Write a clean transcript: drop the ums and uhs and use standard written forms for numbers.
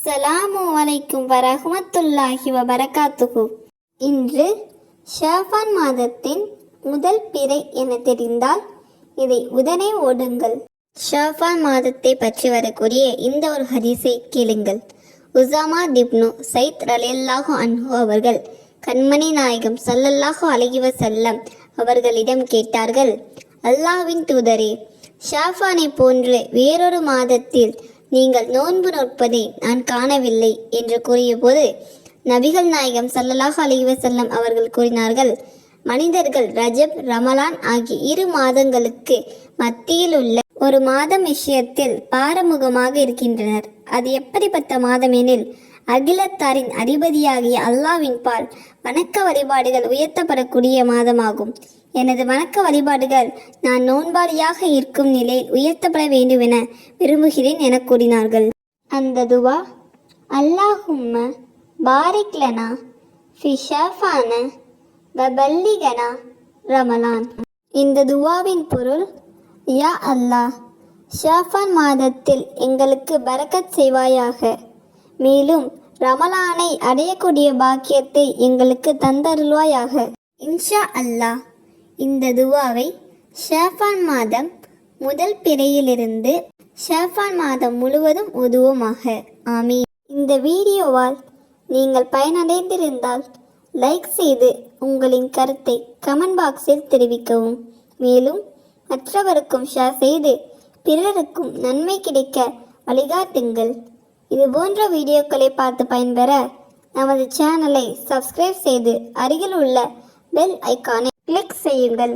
அஸ்ஸலாமு அலைக்கும் வரஹ்மத்துல்லாஹி வபரகாத்துஹு. இன்று ஷாபான் மாதத்தின் முதல் பிறை என தெரிந்தால் இதை உடனே ஓடுங்கள். ஷாபான் மாதத்தை பற்றி வரக்கூடிய இந்த ஒரு ஹதீஸை கேளுங்கள். உசாமா இப்னு ஸைத் ரலியல்லாஹு அன்ஹு அவர்கள் கண்மணி நாயகம் ஸல்லல்லாஹு அலைஹி வஸல்லம் அவர்களிடம் கேட்டார்கள், அல்லாஹ்வின் தூதரே, ஷாபானை போன்று வேறொரு மாதத்தில் நீங்கள் நோன்பு நோற்பதை நான் காணவில்லை என்று கூறியபோது நபிகள் நாயகம் ஸல்லல்லாஹு அலைஹி வஸல்லம் அவர்கள் கூறினார்கள், மனிதர்கள் ரஜப் ரமலான் ஆகிய 2 மாதங்களுக்கு மத்தியில் உள்ள ஒரு மாதம் விஷயத்தில் பாரமுகமாக இருக்கின்றனர். அது எப்படிப்பட்ட மாதம் எனில் அகிலத்தாரின் அதிபதியாகிய அல்லாஹ்வின் பால் வணக்க வழிபாடுகள் உயர்த்தப்படக்கூடிய மாதமாகும். எனது வணக்க வழிபாடுகள் நான் நோன்பாளியாக இருக்கும் நிலையில் உயர்த்தப்பட வேண்டும் என விரும்புகிறேன் என கூறினார்கள். அந்த துவா, அல்லாஹும்ம பாரிக் லனா ஃபி ஷாபான வ பல்லிகனா ரமலான். இந்த துவாவின் பொருள், யா அல்லாஹ், ஷாபான் மாதத்தில் எங்களுக்கு பரக்கத் செய்வாயாக, மேலும் ரமலானை அடையக்கூடிய பாக்கியத்தை எங்களுக்கு தந்தருள்வாயாக. இன்ஷா அல்லாஹ். இந்த துவாவை ஷாபான் மாதம் முதல் பிறையிலிருந்து ஷாபான் மாதம் முழுவதும் ஓதுவோமாக. ஆமீன். இந்த வீடியோவால் நீங்கள் பயனடைந்திருந்தால் லைக் செய்து உங்களின் கருத்தை கமெண்ட் பாக்ஸில் தெரிவிக்கவும். மேலும் மற்றவருக்கும் ஷேர் செய்து பிறருக்கும் நன்மை கிடைக்க வழிகாட்டுங்கள். இது போன்ற வீடியோக்களை பார்த்து பயன்பெற நமது சேனலை சப்ஸ்கிரைப் செய்து அருகில் உள்ள பெல் ஐக்கானை கிளிக் செய்யுங்கள்.